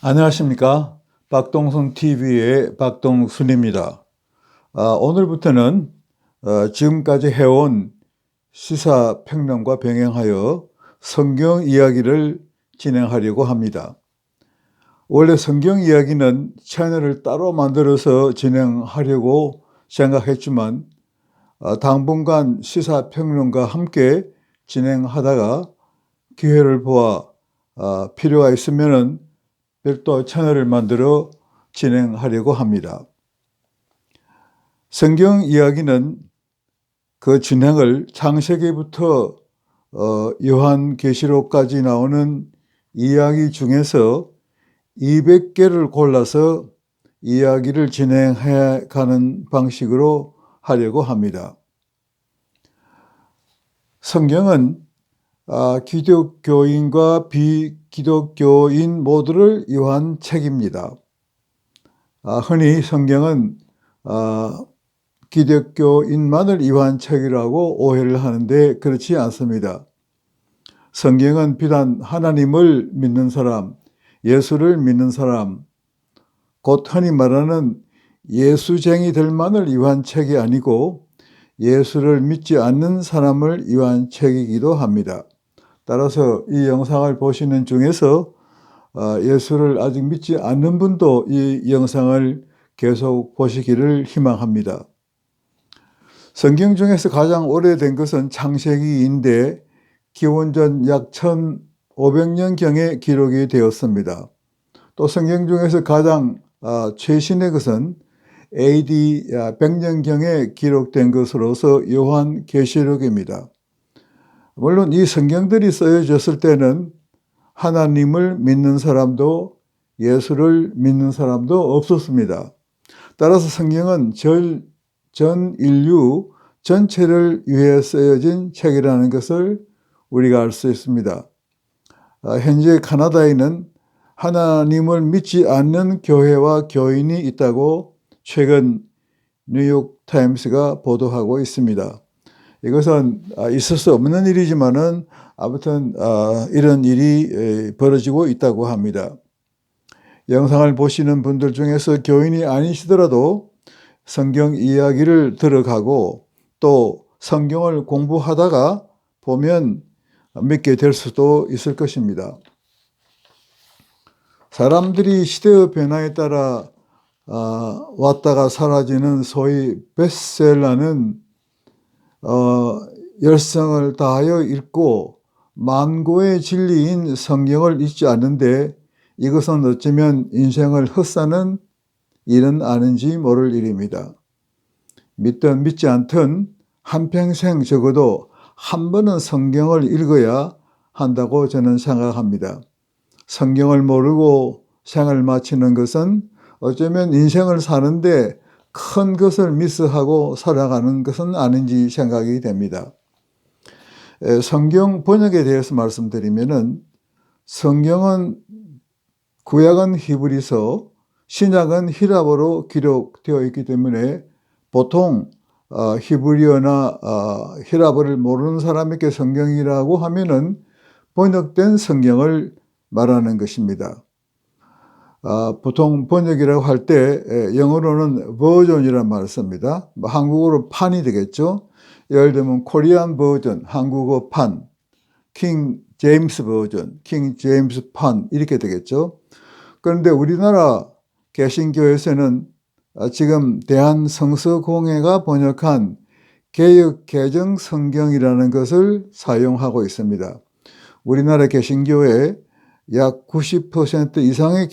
안녕하십니까. 박동순 TV의 박동순입니다. 오늘부터는 지금까지 해온 시사평론과 병행하여 성경 이야기를 진행하려고 합니다. 원래 성경 이야기는 채널을 따로 만들어서 진행하려고 생각했지만 당분간 시사평론과 함께 진행하다가 기회를 보아 필요가 있으면은 별도 채널을 만들어 진행하려고 합니다. 성경 이야기는 그 진행을 창세기부터 요한계시록까지 나오는 이야기 중에서 200개를 골라서 이야기를 진행해 가는 방식으로 하려고 합니다. 성경은 기독교인과 비기독교인 모두를 위한 책입니다. 흔히 성경은 기독교인만을 위한 책이라고 오해를 하는데 그렇지 않습니다. 성경은 비단 하나님을 믿는 사람, 예수를 믿는 사람, 곧 흔히 말하는 예수쟁이들만을 위한 책이 아니고 예수를 믿지 않는 사람을 위한 책이기도 합니다. 따라서 이 영상을 보시는 중에서 예수를 아직 믿지 않는 분도 이 영상을 계속 보시기를 희망합니다. 성경 중에서 가장 오래된 것은 창세기인데 기원전 약 1500년경에 기록이 되었습니다. 또 성경 중에서 가장 최신의 것은 AD 100년경에 기록된 것으로서 요한계시록입니다. 물론 이 성경들이 쓰여졌을 때는 하나님을 믿는 사람도 예수를 믿는 사람도 없었습니다. 따라서 성경은 전 인류 전체를 위해 쓰여진 책이라는 것을 우리가 알 수 있습니다. 현재 카나다에는 하나님을 믿지 않는 교회와 교인이 있다고 최근 뉴욕타임스가 보도하고 있습니다. 이것은 있을 수 없는 일이지만은 아무튼 이런 일이 벌어지고 있다고 합니다. 영상을 보시는 분들 중에서 교인이 아니시더라도 성경 이야기를 들어가고 또 성경을 공부하다가 보면 믿게 될 수도 있을 것입니다. 사람들이 시대의 변화에 따라 왔다가 사라지는 소위 베스트셀러는 열성을 다하여 읽고 만고의 진리인 성경을 읽지 않는데 이것은 어쩌면 인생을 헛사는 일은 아닌지 모를 일입니다. 믿든 믿지 않든 한평생 적어도 한 번은 성경을 읽어야 한다고 저는 생각합니다. 성경을 모르고 생을 마치는 것은 어쩌면 인생을 사는데 큰 것을 미스하고 살아가는 것은 아닌지 생각이 됩니다. 성경 번역에 대해서 말씀드리면은 성경은 구약은 히브리서, 신약은 히라보로 기록되어 있기 때문에 보통 히브리어나 히라보를 모르는 사람에게 성경이라고 하면은 번역된 성경을 말하는 것입니다. 보통 번역이라고 할 때 영어로는 버전이라는 말을 씁니다. 한국어로 판이 되겠죠. 예를 들면 코리안 버전, 한국어 판, 킹 제임스 버전, 킹 제임스 판 이렇게 되겠죠. 그런데 우리나라 개신교에서는 지금 대한성서공회가 번역한 개역개정 성경이라는 것을 사용하고 있습니다. 우리나라 개신교회 약 90% 이상의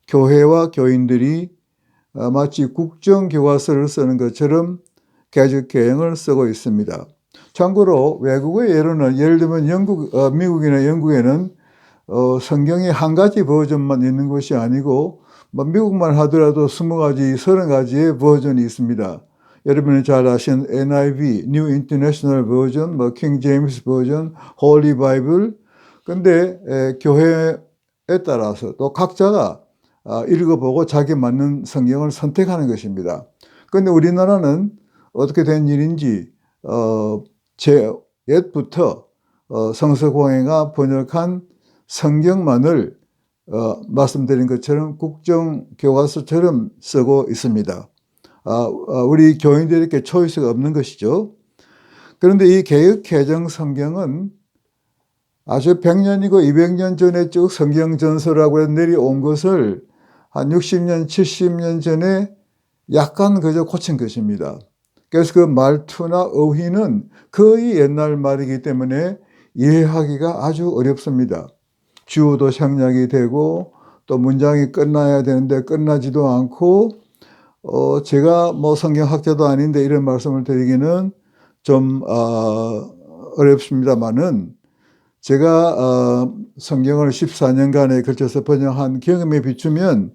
교회와 교인들이 마치 국정교과서를 쓰는 것처럼 개역개정을 쓰고 있습니다. 참고로 외국의 예를 들면 미국이나 영국에는 성경이 한 가지 버전만 있는 것이 아니고 미국만 하더라도 20가지, 30가지의 버전이 있습니다. 여러분이 잘 아시는 NIV, New International Version, 킹 제임스 버전, 홀리 바이블. 근데 교회에 따라서 또 각자가 읽어보고 자기 맞는 성경을 선택하는 것입니다. 그런데 우리나라는 어떻게 된 일인지 옛부터 성서공회가 번역한 성경만을 말씀드린 것처럼 국정교과서처럼 쓰고 있습니다. 우리 교인들에게 이렇게 초이스가 없는 것이죠. 그런데 이 개역 개정 성경은 아주 100년이고 200년 전에 쭉 성경 전서라고 해서 내려온 것을 한 60년, 70년 전에 약간 그저 고친 것입니다. 그래서 그 말투나 어휘는 거의 옛날 말이기 때문에 이해하기가 아주 어렵습니다. 주어도 생략이 되고 또 문장이 끝나야 되는데 끝나지도 않고 제가 뭐 성경학자도 아닌데 이런 말씀을 드리기는 좀 어렵습니다만은 제가 성경을 14년간에 걸쳐서 번역한 경험에 비추면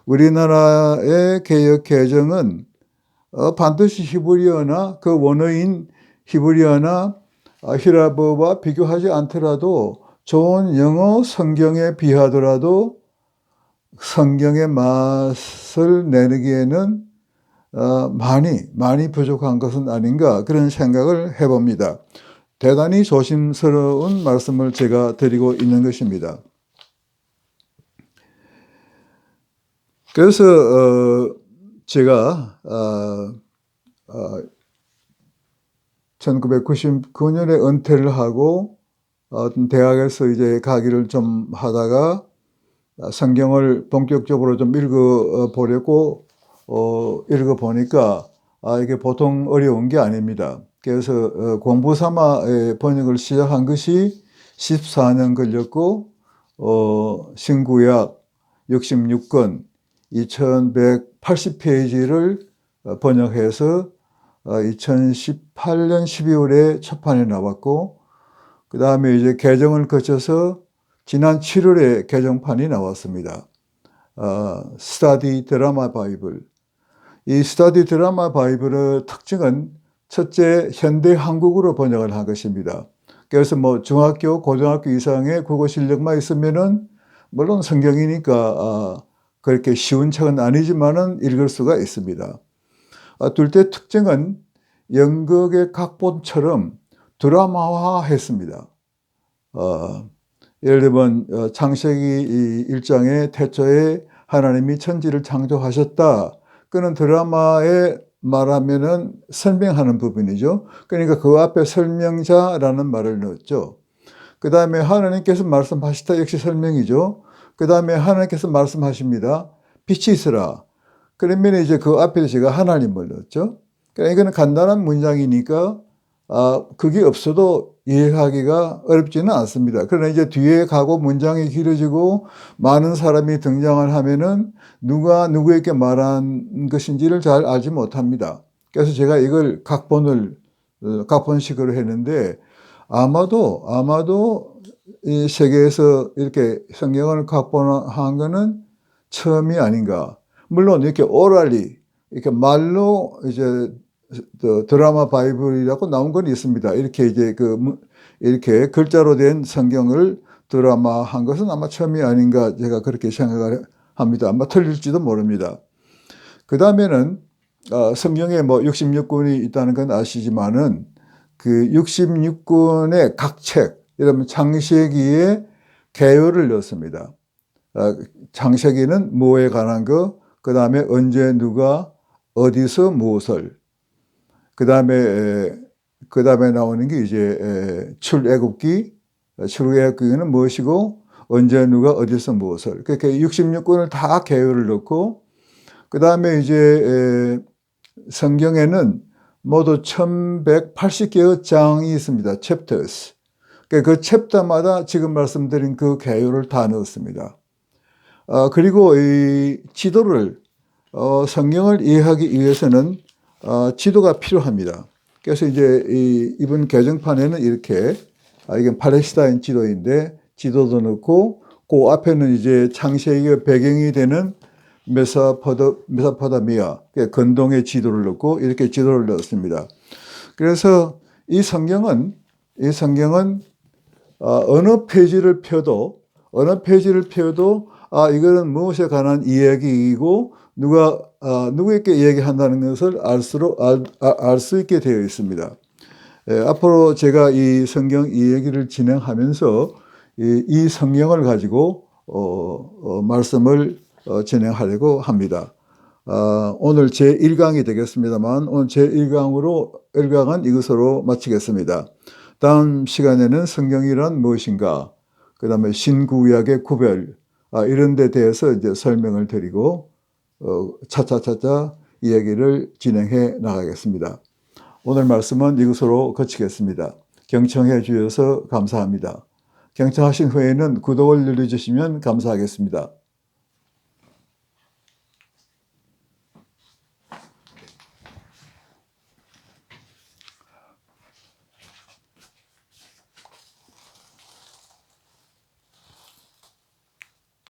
우리나라의 개역 개정은 반드시 히브리어나 그 원어인 히브리어나 히라버와 비교하지 않더라도 좋은 영어 성경에 비하더라도 성경의 맛을 내기에는 많이 부족한 것은 아닌가 그런 생각을 해봅니다. 대단히 조심스러운 말씀을 제가 드리고 있는 것입니다. 그래서 제가 1999년에 은퇴를 하고 대학에서 이제 강의를 좀 하다가 성경을 본격적으로 좀 읽어보려고 읽어보니까 이게 보통 어려운 게 아닙니다. 그래서 공부 삼아 번역을 시작한 것이 14년 걸렸고 신구약 66권 2180페이지를 번역해서 2018년 12월에 첫판에 나왔고 그 다음에 이제 개정을 거쳐서 지난 7월에 개정판이 나왔습니다. 스터디 드라마 바이블. 이 스터디 드라마 바이블의 특징은 첫째, 현대 한국어로 번역을 한 것입니다. 그래서 뭐 중학교, 고등학교 이상의 국어 실력만 있으면은 물론 성경이니까 그렇게 쉬운 책은 아니지만은 읽을 수가 있습니다. 둘째 특징은 연극의 각본처럼 드라마화 했습니다. 예를 들면 창세기 1장에 태초에 하나님이 천지를 창조하셨다. 그는 드라마에 말하면은 설명하는 부분이죠. 그러니까 그 앞에 설명자라는 말을 넣었죠. 그 다음에 하나님께서 말씀하시다 역시 설명이죠. 그 다음에 하나님께서 말씀하십니다. 빛이 있으라. 그러면 이제 그 앞에 제가 하나님을 넣었죠. 그러니까 이거는 간단한 문장이니까 그게 없어도 이해하기가 어렵지는 않습니다. 그러나 이제 뒤에 가고 문장이 길어지고 많은 사람이 등장을 하면은 누가 누구에게 말한 것인지를 잘 알지 못합니다. 그래서 제가 이걸 각본식으로 했는데 아마도 이 세계에서 이렇게 성경을 각본한 거는 처음이 아닌가. 물론 이렇게 오랄리, 이렇게 말로 이제 드라마 바이블이라고 나온 건 있습니다. 이렇게 이제 이렇게 글자로 된 성경을 드라마한 것은 아마 처음이 아닌가 제가 그렇게 생각을 합니다. 아마 틀릴지도 모릅니다. 그 다음에는 성경에 뭐 66권이 있다는 건 아시지만은 그 66권의 각 책, 이러면 창세기에 개요를 넣습니다. 창세기는 뭐에 관한 거, 그 다음에 언제 누가 어디서 무엇을, 그 다음에 나오는 게 이제 출애굽기는 무엇이고 언제 누가 어디서 무엇을, 그렇게 66권을 다 개요를 넣고 그 다음에 이제 성경에는 모두 1180개의 장이 있습니다. chapters. 그 챕터마다 지금 말씀드린 그 개요를 다 넣었습니다. 그리고 이 지도를 성경을 이해하기 위해서는 지도가 필요합니다. 그래서 이제 이번 개정판에는 이렇게 이건 팔레스타인 지도인데 지도도 넣고 그 앞에는 이제 창세기의 배경이 되는 메소포타미아 근동의 지도를 넣고 이렇게 지도를 넣었습니다. 그래서 이 성경은 어느 페이지를 펴도 이거는 무엇에 관한 이야기이고 누구에게 이야기한다는 것을 알 수 있게 되어 있습니다. 앞으로 제가 이 성경 이야기를 진행하면서 이 성경을 가지고 말씀을 진행하려고 합니다. 오늘 제1강이 되겠습니다만 오늘 제1강은 이것으로 마치겠습니다. 다음 시간에는 성경이란 무엇인가, 그 다음에 신구약의 구별, 이런 데 대해서 이제 설명을 드리고 차차차차 이야기를 진행해 나가겠습니다. 오늘 말씀은 이것으로 거치겠습니다. 경청해 주셔서 감사합니다. 경청하신 후에는 구독을 눌러주시면 감사하겠습니다.